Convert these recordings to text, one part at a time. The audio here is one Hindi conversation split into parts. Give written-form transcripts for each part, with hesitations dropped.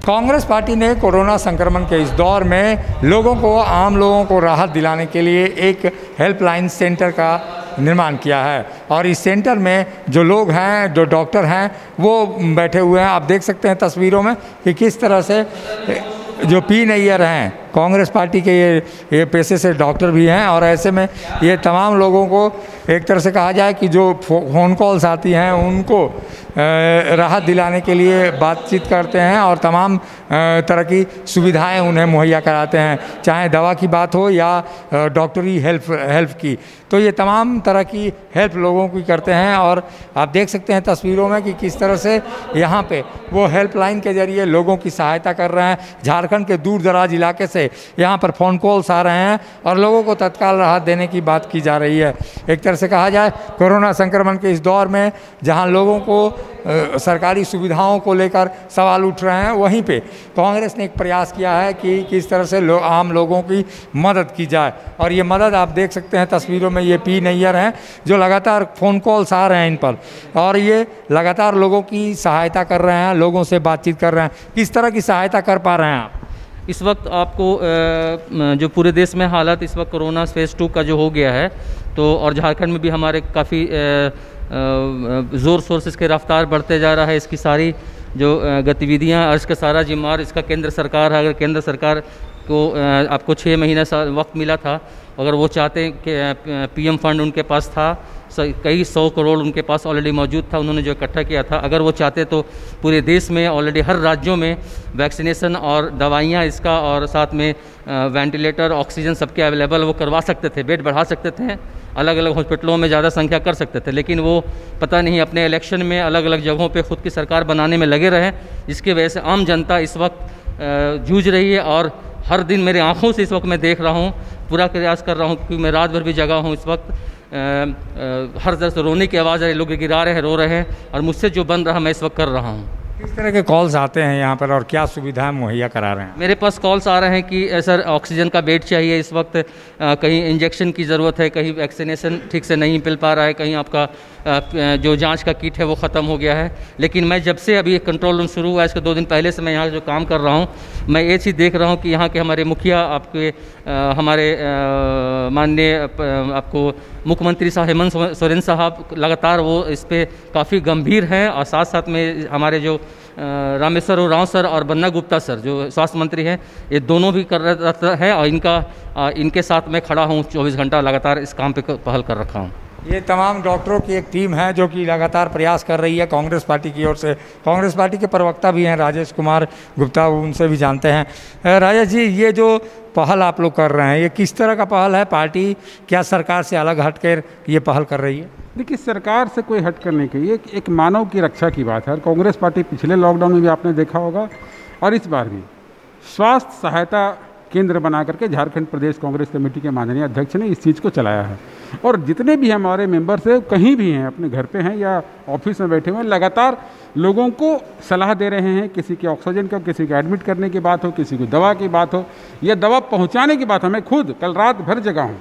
कांग्रेस पार्टी ने कोरोना संक्रमण के इस दौर में आम लोगों को राहत दिलाने के लिए एक हेल्पलाइन सेंटर का निर्माण किया है और इस सेंटर में जो लोग हैं, जो डॉक्टर हैं, वो बैठे हुए हैं। आप देख सकते हैं तस्वीरों में कि किस तरह से जो पी नैयर हैं, कांग्रेस पार्टी के ये पेशे से डॉक्टर भी हैं और ऐसे में ये तमाम लोगों को एक तरह से कहा जाए कि जो फ़ोन कॉल्स आती हैं उनको राहत दिलाने के लिए बातचीत करते हैं और तमाम तरह की सुविधाएं उन्हें मुहैया कराते हैं, चाहे दवा की बात हो या डॉक्टरी हेल्प की। तो ये तमाम तरह की हेल्प लोगों की करते हैं और आप देख सकते हैं तस्वीरों में कि किस तरह से यहाँ पे वो हेल्पलाइन के ज़रिए लोगों की सहायता कर रहे हैं। झारखंड के दूर दराज इलाके से यहाँ पर फ़ोन कॉल्स आ रहे हैं और लोगों को तत्काल राहत देने की बात की जा रही है। एक तरह से कहा जाए कोरोना संक्रमण के इस दौर में जहाँ लोगों को सरकारी सुविधाओं को लेकर सवाल उठ रहे हैं, वहीं पे कांग्रेस ने एक प्रयास किया है कि किस तरह से आम लोगों की मदद की जाए और ये मदद आप देख सकते हैं तस्वीरों में। ये पी नैयर हैं जो लगातार फ़ोन कॉल्स आ रहे हैं इन पर और ये लगातार लोगों की सहायता कर रहे हैं, लोगों से बातचीत कर रहे हैं। किस तरह की सहायता कर पा रहे हैं आप? इस वक्त आपको जो पूरे देश में हालत इस वक्त कोरोना फेज़ 2 का जो हो गया है, तो और झारखंड में भी हमारे काफ़ी ज़ोर शोर से इसके रफ्तार बढ़ते जा रहा है। इसकी सारी जो गतिविधियां और इसका सारा जिम्मेदार इसका केंद्र सरकार है। अगर केंद्र सरकार को आपको 6 महीने वक्त मिला था, अगर वो चाहते हैं कि पीएम फंड उनके पास था, कई 100 करोड़ उनके पास ऑलरेडी मौजूद था, उन्होंने जो इकट्ठा किया था, अगर वो चाहते तो पूरे देश में ऑलरेडी हर राज्यों में वैक्सीनेशन और दवाइयाँ इसका और साथ में वेंटिलेटर, ऑक्सीजन सबके अवेलेबल वो करवा सकते थे, बेड बढ़ा सकते थे, अलग अलग हॉस्पिटलों में ज़्यादा संख्या कर सकते थे। लेकिन वो पता नहीं अपने इलेक्शन में अलग अलग जगहों पे खुद की सरकार बनाने में लगे रहे, जिसकी वजह से आम जनता इस वक्त जूझ रही है। और हर दिन मेरे आँखों से इस वक्त मैं देख रहा हूँ, पूरा प्रयास कर रहा हूँ क्योंकि मैं रात भर भी जगा हूँ इस वक्त। हर तरह से रोने की आवाज़ है, लोग गिरा रहे हैं, रो रहे हैं और मुझसे जो बन रहा मैं इस वक्त कर रहा हूँ। किस तरह के कॉल्स आते हैं यहाँ पर और क्या सुविधाएं मुहैया करा रहे हैं? मेरे पास कॉल्स आ रहे हैं कि सर ऑक्सीजन का बेड चाहिए इस वक्त, कहीं इंजेक्शन की ज़रूरत है, कहीं वैक्सीनेशन ठीक से नहीं मिल पा रहा है, कहीं आपका जो जांच का किट है वो ख़त्म हो गया है। लेकिन मैं जब से अभी कंट्रोल रूम शुरू हुआ है, इसके 2 दिन पहले से मैं यहाँ जो काम कर रहा हूँ, मैं ये चीज़ देख रहा हूँ कि यहाँ के हमारे मुखिया, आपके हमारे माननीय आपको मुख्यमंत्री साहब हेमंत सोरेन साहब लगातार वो इस पर काफ़ी गंभीर हैं और साथ साथ में हमारे जो रामेश्वर उरांव सर और बन्ना गुप्ता सर जो स्वास्थ्य मंत्री हैं, ये दोनों भी कर रहे हैं और इनके साथ मैं खड़ा हूँ 24 घंटा लगातार इस काम पे पहल कर रखा हूँ। ये तमाम डॉक्टरों की एक टीम है जो कि लगातार प्रयास कर रही है कांग्रेस पार्टी की ओर से। कांग्रेस पार्टी के प्रवक्ता भी हैं राजेश कुमार गुप्ता, उनसे भी जानते हैं। राजेश जी, ये जो पहल आप लोग कर रहे हैं, ये किस तरह का पहल है? पार्टी क्या सरकार से अलग हटकर ये पहल कर रही है? देखिए, सरकार से कोई हट करने की ये एक मानव की रक्षा की बात है। कांग्रेस पार्टी पिछले लॉकडाउन में भी आपने देखा होगा और इस बार भी स्वास्थ्य सहायता केंद्र बना करके झारखंड प्रदेश कांग्रेस कमेटी के माननीय अध्यक्ष ने इस चीज़ को चलाया है। और जितने भी हमारे मेंबर्स हैं, कहीं भी हैं, अपने घर पे हैं या ऑफिस में बैठे हुए हैं, लगातार लोगों को सलाह दे रहे हैं। किसी के ऑक्सीजन का, किसी के एडमिट करने की बात हो, किसी को दवा की बात हो या दवा पहुंचाने की बात हो। मैं खुद कल रात भर जगा हूं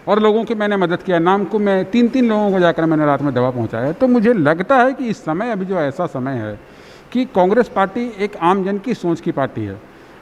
और लोगों की मैंने मदद किया। नाम को मैं 3-3 लोगों को जाकर मैंने रात में दवा पहुँचाया। तो मुझे लगता है कि इस समय अभी जो ऐसा समय है कि कांग्रेस पार्टी एक आम जन की सोच की पार्टी है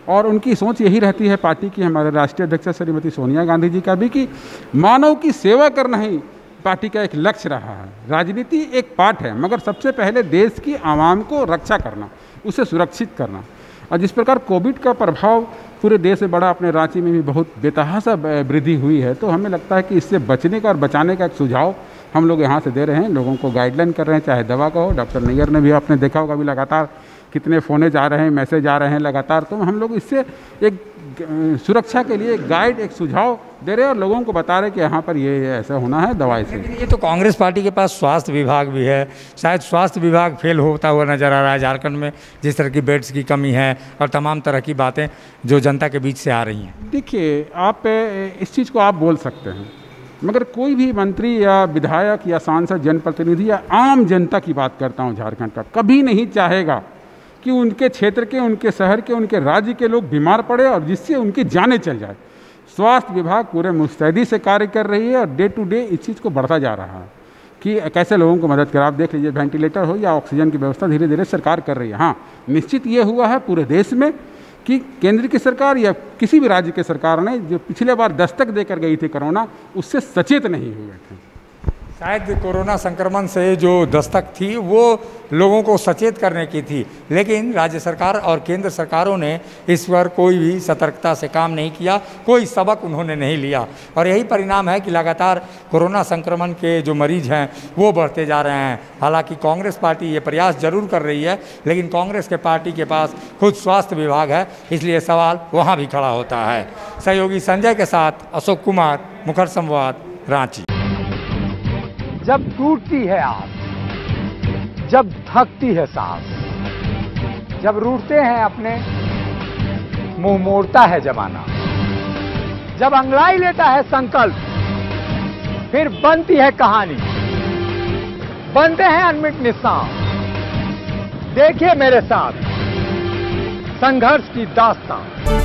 और उनकी सोच यही रहती है पार्टी की, हमारे राष्ट्रीय अध्यक्ष श्रीमती सोनिया गांधी जी का भी, कि मानव की सेवा करना ही पार्टी का एक लक्ष्य रहा है। राजनीति एक पार्ट है, मगर सबसे पहले देश की आवाम को रक्षा करना, उसे सुरक्षित करना। और जिस प्रकार कोविड का प्रभाव पूरे देश में बढ़ा, अपने रांची में भी बहुत बेतहासा वृद्धि हुई है, तो हमें लगता है कि इससे बचने का और बचाने का एक सुझाव हम लोग यहाँ से दे रहे हैं, लोगों को गाइडलाइन कर रहे हैं, चाहे दवा का हो। डॉक्टर नैयर ने भी आपने देखा होगा, अभी लगातार कितने फ़ोने जा रहे हैं, मैसेज आ रहे हैं लगातार। तो हम लोग इससे एक सुरक्षा के लिए एक गाइड, एक सुझाव दे रहे हैं और लोगों को बता रहे हैं कि यहाँ पर ये ऐसा होना है दवाई से। ये तो कांग्रेस पार्टी के पास स्वास्थ्य विभाग भी है, शायद स्वास्थ्य विभाग फेल होता हुआ नज़र आ रहा है झारखंड में, जिस तरह की बेड्स की कमी है और तमाम तरह की बातें जो जनता के बीच से आ रही हैं। देखिए, आप इस चीज़ को आप बोल सकते हैं, मगर कोई भी मंत्री या विधायक या सांसद, जनप्रतिनिधि या आम जनता की बात करता हूँ झारखंड का, कभी नहीं चाहेगा कि उनके क्षेत्र के, उनके शहर के, उनके राज्य के लोग बीमार पड़े और जिससे उनकी जानें चल जाए। स्वास्थ्य विभाग पूरे मुस्तैदी से कार्य कर रही है और डे टू डे इस चीज़ को बढ़ता जा रहा है। कि कैसे लोगों को मदद करें। आप देख लीजिए, वेंटिलेटर हो या ऑक्सीजन की व्यवस्था धीरे धीरे सरकार कर रही है। हाँ, निश्चित ये हुआ है पूरे देश में कि केंद्र की सरकार या किसी भी राज्य की सरकार ने जो पिछले बार दस्तक देकर गई थी कोरोना, उससे सचेत नहीं हुए थे। शायद कोरोना संक्रमण से जो दस्तक थी वो लोगों को सचेत करने की थी, लेकिन राज्य सरकार और केंद्र सरकारों ने इस पर कोई भी सतर्कता से काम नहीं किया, कोई सबक उन्होंने नहीं लिया, और यही परिणाम है कि लगातार कोरोना संक्रमण के जो मरीज हैं वो बढ़ते जा रहे हैं। हालांकि कांग्रेस पार्टी ये प्रयास जरूर कर रही है, लेकिन कांग्रेस के पार्टी के पास खुद स्वास्थ्य विभाग है, इसलिए सवाल वहाँ भी खड़ा होता है। सहयोगी संजय के साथ अशोक कुमार, मुखर संवाद, रांची। जब टूटती है आस, जब थकती है सांस, जब रूठते हैं अपने, मुंह मोड़ता है जमाना, जब अंगड़ाई लेता है संकल्प, फिर बनती है कहानी, बनते हैं अनमिट निशान। देखिए मेरे साथ संघर्ष की दास्तान।